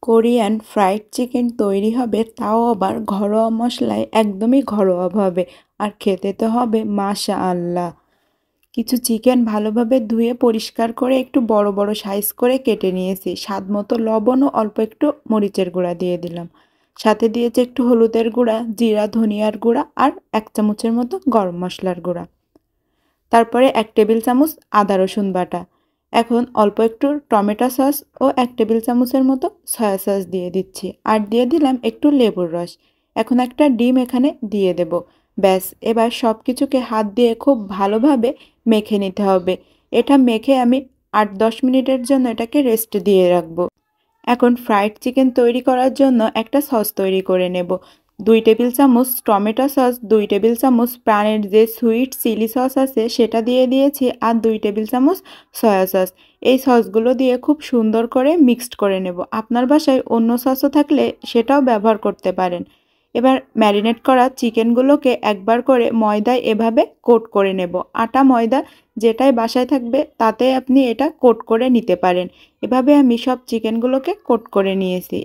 Korean fried chicken তৈরি হবে, তাও আবার ঘরোয়া মশলায়, একদমই ঘরোয়াভাবে। আর খেতে তো হবে মাশাআল্লাহ। কিছু চিকেন ভালোভাবে ধুয়ে পরিষ্কার করে একটু বড় বড় সাইজ করে কেটে নিয়েছি। স্বাদ মতো লবণ ও অল্প একটু মরিচের গুঁড়া দিয়ে দিলাম। সাথে দিয়েছি একটু হলুদের গুঁড়া, জিরা ধনিয়ার গুঁড়া আর 1 চামচের মতো গরম মশলার গুঁড়া। তারপরে 1 টেবিল চামচ আদা রসুন বাটা। এখন অল্প একটু টমেটো সস ও 1 টেবিল চামচের মতো সয়া সস দিয়ে দিচ্ছি। আর দিয়ে দিলাম একটু লেবুর রস। এখন একটা ডিম এখানে দিয়ে দেব। ব্যাস, এবার সব কিছুকে হাত দিয়ে খুব ভালোভাবে মেখে নিতে হবে। এটা মেখে আমি 8-10 মিনিটের জন্য এটাকে রেস্ট দিয়ে রাখবো। এখন ফ্রাইড চিকেন তৈরি করার জন্য একটা সস তৈরি করে নেব। 2 টেবিল চামচ টমেটো সস, 2 টেবিল চামচ প্রাণের যে সুইট চিলি সস আছে সেটা দিয়ে দিয়েছি, আর 2 টেবিল চামচ সয়া সস। এই সসগুলো দিয়ে খুব সুন্দর করে মিক্সড করে নেব। আপনার বাসায় অন্য সসও থাকলে সেটাও ব্যবহার করতে পারেন। এবার ম্যারিনেট করা চিকেনগুলোকে একবার করে ময়দায় এভাবে কোট করে নেব। আটা ময়দা যেটাই বাসায় থাকবে তাতে আপনি এটা কোট করে নিতে পারেন। এভাবে আমি সব চিকেনগুলোকে কোট করে নিয়েছি।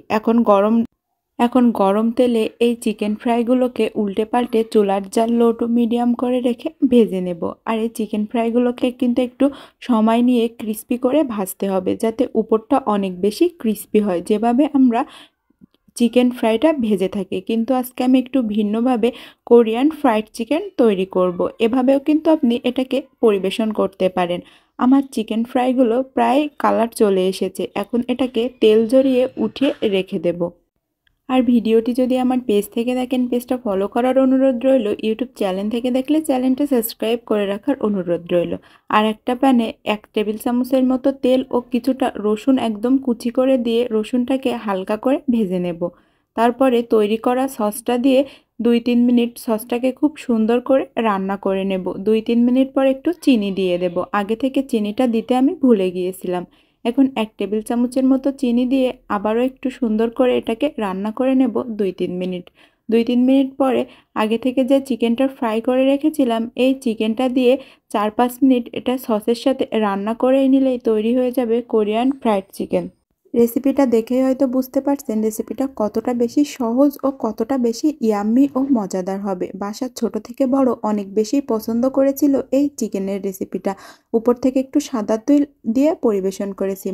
এখন গরম তেলে এই চিকেন ফ্রাইগুলোকে উল্টে পাল্টে চুলার জাল লো টু মিডিয়াম করে রেখে ভেজে নেব। আর এই চিকেন ফ্রাইগুলোকে কিন্তু একটু সময় নিয়ে ক্রিস্পি করে ভাজতে হবে, যাতে উপরটা অনেক বেশি ক্রিস্পি হয়, যেভাবে আমরা চিকেন ফ্রাইটা ভেজে থাকি। কিন্তু আজকে আমি একটু ভিন্নভাবে কোরিয়ান ফ্রাইড চিকেন তৈরি করব। এভাবেও কিন্তু আপনি এটাকে পরিবেশন করতে পারেন। আমার চিকেন ফ্রাইগুলো প্রায় কালার চলে এসেছে। এখন এটাকে তেল ঝরিয়ে উঠিয়ে রেখে দেব। আর ভিডিওটি যদি আমার পেজ থেকে দেখেন, পেজটা ফলো করার অনুরোধ রইল। ইউটিউব চ্যানেল থেকে দেখলে চ্যানেলটা সাবস্ক্রাইব করে রাখার অনুরোধ রইল। আর একটা প্যানে 1 টেবিল চামচের মতো তেল ও কিছুটা রসুন একদম কুচি করে দিয়ে রসুনটাকে হালকা করে ভেজে নেব। তারপরে তৈরি করা সসটা দিয়ে 2-3 মিনিট সসটাকে খুব সুন্দর করে রান্না করে নেব। 2-3 মিনিট পর একটু চিনি দিয়ে দেব। আগে থেকে চিনিটা দিতে আমি ভুলে গিয়েছিলাম। এখন 1 টেবিল চামচের মতো চিনি দিয়ে আবারও একটু সুন্দর করে এটাকে রান্না করে নেব 2-3 মিনিট। 2-3 মিনিট পরে আগে থেকে যে চিকেনটা ফ্রাই করে রেখেছিলাম, এই চিকেনটা দিয়ে 4-5 মিনিট এটা সসের সাথে রান্না করে নিলেই তৈরি হয়ে যাবে কোরিয়ান ফ্রাইড চিকেন। রেসিপিটা দেখেই হয়তো বুঝতে পারছেন রেসিপিটা কতটা বেশি সহজ ও কতটা বেশি ইয়াম্মি ও মজাদার হবে। বাসার ছোট থেকে বড় অনেক বেশি পছন্দ করেছিল এই চিকেনের রেসিপিটা। উপর থেকে একটু সাদা তেল দিয়ে পরিবেশন করেছি।